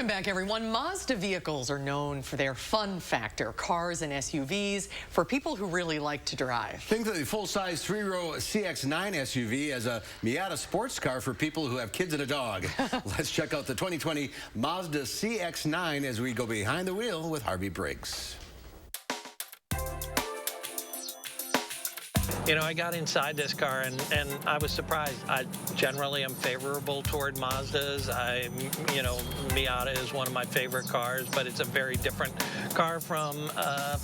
Welcome back, everyone. Mazda vehicles are known for their fun factor, cars and SUVs, for people who really like to drive. Think of the full-size three-row CX-9 SUV as a Miata sports car for people who have kids and a dog. Let's check out the 2020 Mazda CX-9 as we go behind the wheel with Harvey Briggs. You know, I got inside this car and I was surprised. I generally am favorable toward Mazdas. Miata is one of my favorite cars, but it's a very different car from a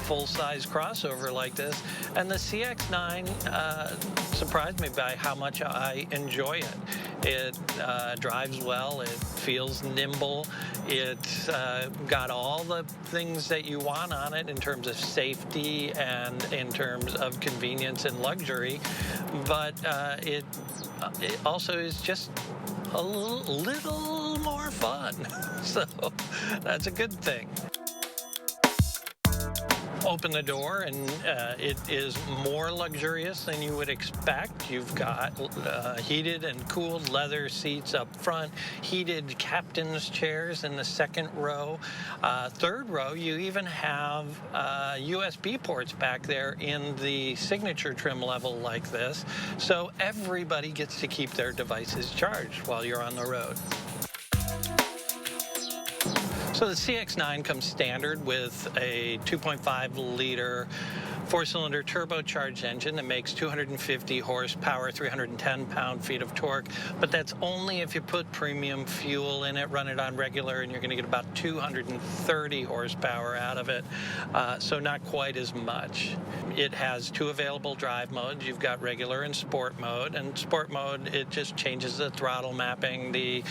full-size crossover like this. And the CX-9 surprised me by how much I enjoy it. It drives well, it feels nimble, it's got all the things that you want on it in terms of safety and in terms of convenience and luxury, but it also is just a little more fun. So that's a good thing. Open the door and it is more luxurious than you would expect. You've got heated and cooled leather seats up front, heated captain's chairs in the second row. Third row, you even have USB ports back there in the signature trim level like this, so everybody gets to keep their devices charged while you're on the road. So the CX-9 comes standard with a 2.5-liter four-cylinder turbocharged engine that makes 250 horsepower, 310 pound-feet of torque, but that's only if you put premium fuel in it, run it on regular, and you're going to get about 230 horsepower out of it, so not quite as much. It has two available drive modes. You've got regular and sport mode, and sport mode, it just changes the throttle mapping, the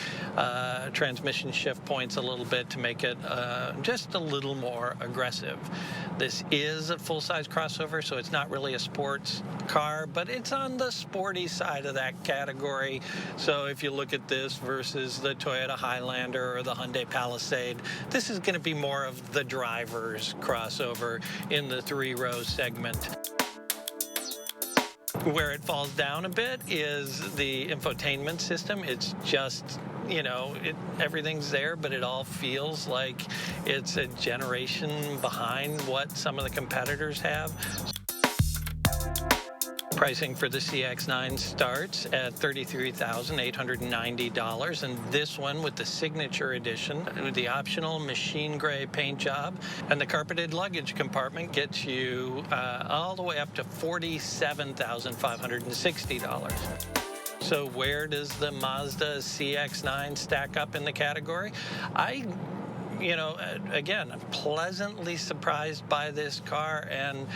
transmission shift points a little bit to make it just a little more aggressive. This is a full-size crossover, so it's not really a sports car, but it's on the sporty side of that category. So if you look at this versus the Toyota Highlander or the Hyundai Palisade, this is going to be more of the driver's crossover in the three-row segment. Where it falls down a bit is the infotainment system. It's just, you know, everything's there, but it all feels like it's a generation behind what some of the competitors have. Pricing for the CX-9 starts at $33,890, and this one with the signature edition, with the optional machine gray paint job and the carpeted luggage compartment gets you all the way up to $47,560. So where does the Mazda CX-9 stack up in the category? Again, I'm pleasantly surprised by this car, and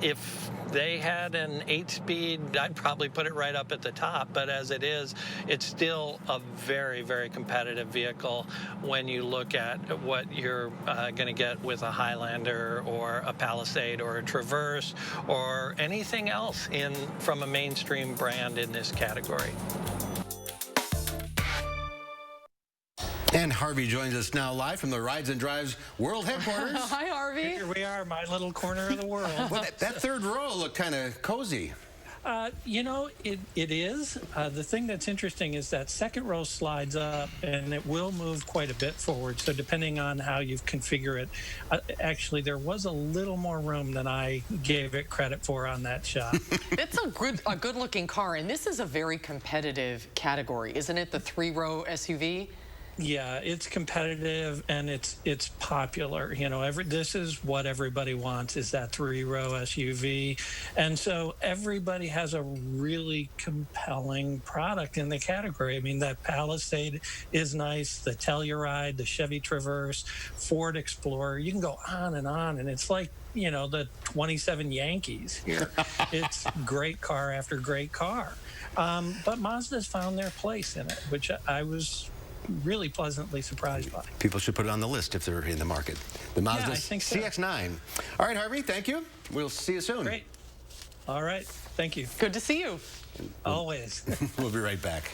if they had an 8-speed, I'd probably put it right up at the top, but as it is, it's still a very, very competitive vehicle when you look at what you're going to get with a Highlander or a Palisade or a Traverse or anything else from a mainstream brand in this category. And Harvey joins us now live from the Rides and Drives World Headquarters. Hi, Harvey. Here we are, my little corner of the world. Well, that third row looked kind of cozy. It is. The thing that's interesting is that second row slides up, and it will move quite a bit forward. So depending on how you configure it, actually, there was a little more room than I gave it credit for on that shot. It's a good-looking car, and this is a very competitive category, isn't it? The three-row SUV. Yeah, it's competitive and it's popular. You know, this is what everybody wants, is that three-row SUV. And so everybody has a really compelling product in the category. I mean, that Palisade is nice, the Telluride, the Chevy Traverse, Ford Explorer. You can go on, and it's like, you know, the 27 Yankees here. It's great car after great car. But Mazda's found their place in it, which I was really pleasantly surprised by. People should put it on the list if they're in the market. The Mazda I think so. CX-9. All right, Harvey, thank you. We'll see you soon. Great. All right. Thank you. Good to see you. Always. We'll be right back.